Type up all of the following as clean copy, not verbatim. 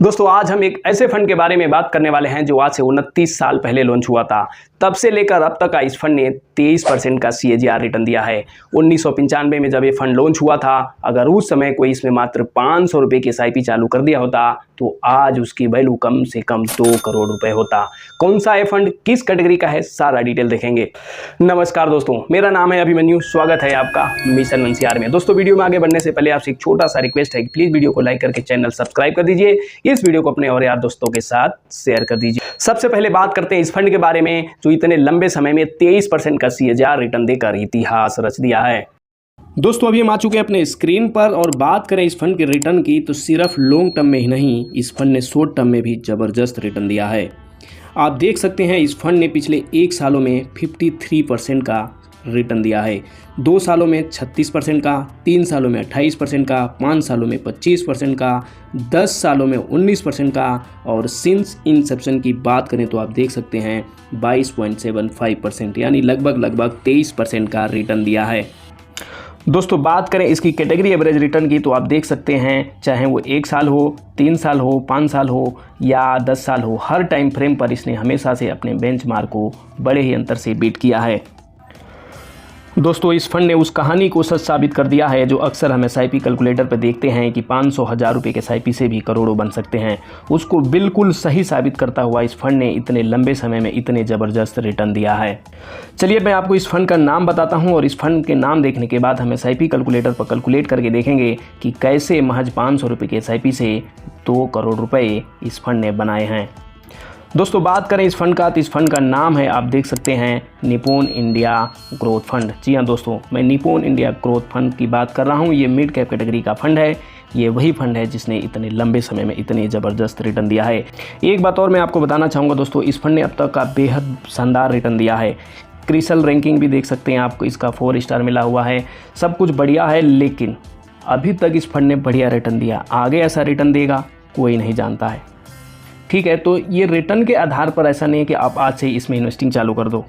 दोस्तों आज हम एक ऐसे फंड के बारे में बात करने वाले हैं जो आज से 29 साल पहले लॉन्च हुआ था। तब से लेकर अब तक का इस फंड ने 23% का CAGR रिटर्न दिया है। 1995 में जब ये फंड लॉन्च हुआ था, अगर उस समय कोई इसमें मात्र 500 रुपये की SIP चालू कर दिया होता तो आज उसकी वैल्यू कम से कम 2 करोड़ रुपए होता। कौन सा है फंड, किस कैटेगरी का है, सारा डिटेल देखेंगे। नमस्कार दोस्तों, मेरा नाम है अभिमन्यु। स्वागत है आपका मिशन मंसियार में। दोस्तों वीडियो में आगे बढ़ने से पहले आपसे एक छोटा सा रिक्वेस्ट है कि प्लीज वीडियो को लाइक करके चैनल सब्सक्राइब कर दीजिए। इस वीडियो को अपने और यार दोस्तों के साथ शेयर कर दीजिए। सबसे पहले बात करते हैं इस फंड के बारे में जो इतने लंबे समय में 23% का CAGR रिटर्न देकर इतिहास रच दिया है। दोस्तों अभी हम आ चुके हैं अपने स्क्रीन पर और बात करें इस फंड के रिटर्न की तो सिर्फ लॉन्ग टर्म में ही नहीं, इस फंड ने शॉर्ट टर्म में भी जबरदस्त रिटर्न दिया है। आप देख सकते हैं इस फंड ने पिछले 1 सालों में 53% का रिटर्न दिया है, 2 सालों में 36% का, 3 सालों में 28% का, 5 सालों में 25% का, 10 सालों में 19% का और सिंस इंसेप्शन की बात करें तो आप देख सकते हैं 22.75% यानी लगभग 23% का रिटर्न दिया है। दोस्तों बात करें इसकी कैटेगरी एवरेज रिटर्न की तो आप देख सकते हैं चाहे वो 1 साल हो, 3 साल हो, 5 साल हो या 10 साल हो, हर टाइम फ्रेम पर इसने हमेशा से अपने बेंचमार्क को बड़े ही अंतर से बीट किया है। दोस्तों इस फंड ने उस कहानी को सच साबित कर दिया है जो अक्सर हम SIP कैलकुलेटर पर देखते हैं कि 500,000 रुपये के SIP से भी करोड़ों बन सकते हैं। उसको बिल्कुल सही साबित करता हुआ इस फंड ने इतने लंबे समय में इतने ज़बरदस्त रिटर्न दिया है। चलिए मैं आपको इस फंड का नाम बताता हूं और इस फंड के नाम देखने के बाद हम SIP कैलकुलेटर पर कैलकुलेट करके देखेंगे कि कैसे महज 500 रुपये के SIP से 2 करोड़ रुपये इस फंड ने बनाए हैं। दोस्तों बात करें इस फंड का तो इस फंड का नाम है, आप देख सकते हैं, निप्पॉन इंडिया ग्रोथ फंड। जी हाँ दोस्तों, मैं निप्पॉन इंडिया ग्रोथ फंड की बात कर रहा हूँ। ये मिड कैप कैटेगरी का फंड है। ये वही फंड है जिसने इतने लंबे समय में इतने ज़बरदस्त रिटर्न दिया है। एक बात और मैं आपको बताना चाहूँगा दोस्तों, इस फंड ने अब तक का बेहद शानदार रिटर्न दिया है। क्रिसल रैंकिंग भी देख सकते हैं, आपको इसका 4 स्टार मिला हुआ है। सब कुछ बढ़िया है, लेकिन अभी तक इस फंड ने बढ़िया रिटर्न दिया। आगे ऐसा रिटर्न देगा कोई नहीं जानता है, ठीक है। तो ये रिटर्न के आधार पर ऐसा नहीं है कि आप आज से इसमें इन्वेस्टिंग चालू कर दो,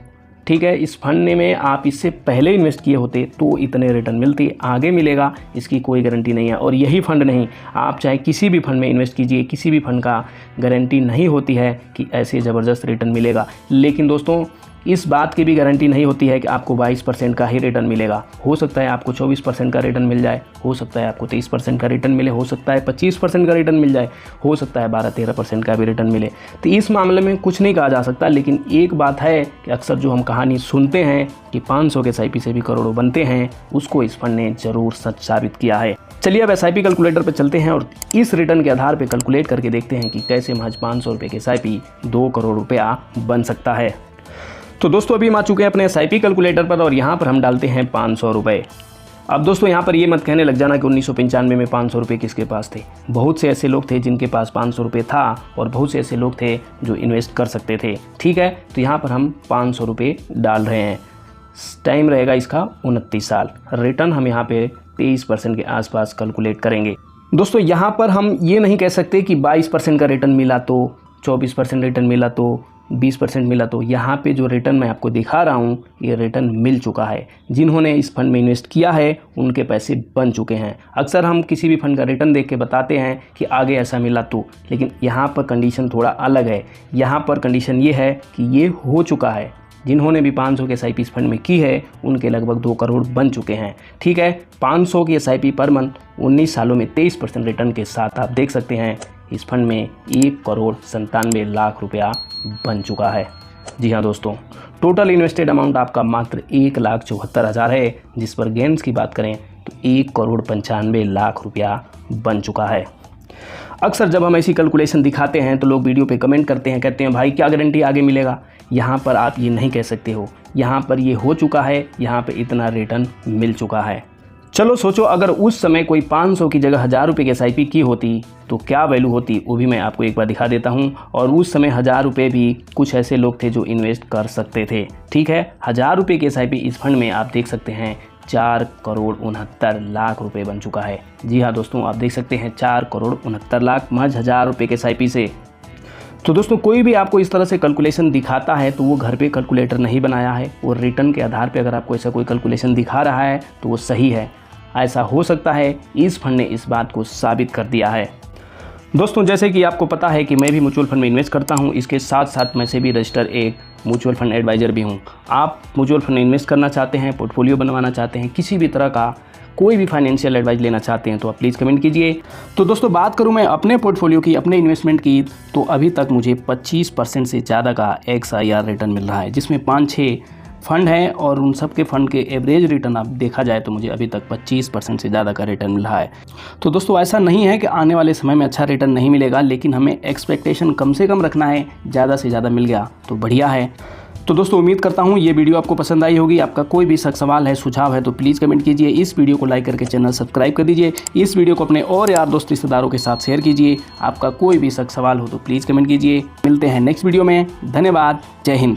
ठीक है। इस फंड में आप इससे पहले इन्वेस्ट किए होते तो इतने रिटर्न मिलते, आगे मिलेगा इसकी कोई गारंटी नहीं है। और यही फंड नहीं, आप चाहे किसी भी फंड में इन्वेस्ट कीजिए, किसी भी फंड का गारंटी नहीं होती है कि ऐसे ज़बरदस्त रिटर्न मिलेगा। लेकिन दोस्तों इस बात की भी गारंटी नहीं होती है कि आपको 22% का ही रिटर्न मिलेगा। हो सकता है आपको 24% का रिटर्न मिल जाए, हो सकता है आपको 23% का रिटर्न मिले, हो सकता है 25% का रिटर्न मिल जाए, हो सकता है 12-13% का भी रिटर्न मिले। तो इस मामले में कुछ नहीं कहा जा सकता। लेकिन एक बात है कि अक्सर जो हम कहानी सुनते हैं कि 500 के SIP से भी करोड़ों बनते हैं, उसको इस फंड ने ज़रूर सच साबित किया है। चलिए अब SIP कैलकुलेटर पर चलते हैं और इस रिटर्न के आधार पर कैलकुलेट करके देखते हैं कि कैसे महज 500 रुपये के SIP 2 करोड़ रुपया बन सकता है। तो दोस्तों अभी हम आ चुके हैं अपने SIP कैलकुलेटर पर और यहाँ पर हम डालते हैं 500 रुपये। अब दोस्तों यहाँ पर ये मत कहने लग जाना कि 1995 में 500 रुपये किसके पास थे। बहुत से ऐसे लोग थे जिनके पास 500 रुपये था और बहुत से ऐसे लोग थे जो इन्वेस्ट कर सकते थे, ठीक है। तो यहाँ पर हम 500 रुपये डाल रहे हैं। टाइम रहेगा इसका 29 साल। रिटर्न हम यहाँ पे 23% के आसपास कैलकुलेट करेंगे। दोस्तों यहाँ पर हम ये नहीं कह सकते कि 22% का रिटर्न मिला तो 24% रिटर्न मिला तो 20% मिला। तो यहाँ पे जो रिटर्न मैं आपको दिखा रहा हूँ ये रिटर्न मिल चुका है। जिन्होंने इस फंड में इन्वेस्ट किया है उनके पैसे बन चुके हैं। अक्सर हम किसी भी फंड का रिटर्न देख के बताते हैं कि आगे ऐसा मिला तो, लेकिन यहाँ पर कंडीशन थोड़ा अलग है। यहाँ पर कंडीशन ये है कि ये हो चुका है। जिन्होंने भी 500 के SIP इस फंड में की है उनके लगभग 2 करोड़ बन चुके हैं, ठीक है। 500 की SIP पर मंथ 19 सालों में 23% रिटर्न के साथ आप देख सकते हैं इस फंड में 1 करोड़ 97 लाख रुपया बन चुका है। जी हाँ दोस्तों, टोटल इन्वेस्टेड अमाउंट आपका मात्र 1,74,000 है, जिस पर गेन्स की बात करें तो 1 करोड़ 95 लाख रुपया बन चुका है। अक्सर जब हम ऐसी कैलकुलेशन दिखाते हैं तो लोग वीडियो पे कमेंट करते हैं, कहते हैं भाई क्या गारंटी आगे मिलेगा। यहाँ पर आप ये नहीं कह सकते हो, यहाँ पर ये हो चुका है, यहाँ पे इतना रिटर्न मिल चुका है। चलो सोचो अगर उस समय कोई 500 की जगह 1000 रुपये की SIP की होती तो क्या वैल्यू होती, वो भी मैं आपको एक बार दिखा देता हूँ। और उस समय 1000 रुपये भी कुछ ऐसे लोग थे जो इन्वेस्ट कर सकते थे, ठीक है। 1000 रुपये की SIP इस फंड में आप देख सकते हैं 4 करोड़ 69 लाख रुपए बन चुका है। जी हाँ दोस्तों, आप देख सकते हैं 4 करोड़ 69 लाख महज 1000 रुपये के SIP से। तो दोस्तों कोई भी आपको इस तरह से कैलकुलेशन दिखाता है तो वो घर पे कैलकुलेटर नहीं बनाया है। वो रिटर्न के आधार पे अगर आपको ऐसा कोई कैलकुलेशन दिखा रहा है तो वो सही है। ऐसा हो सकता है, इस फंड ने इस बात को साबित कर दिया है। दोस्तों जैसे कि आपको पता है कि मैं भी म्यूचुअल फंड में इन्वेस्ट करता हूं, इसके साथ साथ मैं से भी रजिस्टर एक म्यूचुअल फंड एडवाइज़र भी हूं। आप म्यूचुअल फंड में इन्वेस्ट करना चाहते हैं, पोर्टफोलियो बनवाना चाहते हैं, किसी भी तरह का कोई भी फाइनेंशियल एडवाइस लेना चाहते हैं तो आप प्लीज़ कमेंट कीजिए। तो दोस्तों बात करूं मैं अपने पोर्टफोलियो की, अपने इन्वेस्टमेंट की, तो अभी तक मुझे 25% से ज़्यादा का XIR रिटर्न मिल रहा है, जिसमें 5-6 फ़ंड हैं और उन सब के फ़ंड के एवरेज रिटर्न आप देखा जाए तो मुझे अभी तक 25% से ज़्यादा का रिटर्न मिल रहा है। तो दोस्तों ऐसा नहीं है कि आने वाले समय में अच्छा रिटर्न नहीं मिलेगा, लेकिन हमें एक्सपेक्टेशन कम से कम रखना है। ज़्यादा से ज़्यादा मिल गया तो बढ़िया है। तो दोस्तों उम्मीद करता हूँ ये वीडियो आपको पसंद आई होगी। आपका कोई भी सवाल है, सुझाव है तो प्लीज़ कमेंट कीजिए। इस वीडियो को लाइक करके चैनल सब्सक्राइब कर दीजिए। इस वीडियो को अपने और यार दोस्त रिश्तेदारों के साथ शेयर कीजिए। आपका कोई भी सवाल हो तो प्लीज़ कमेंट कीजिए। मिलते हैं नेक्स्ट वीडियो में। धन्यवाद। जय हिंद।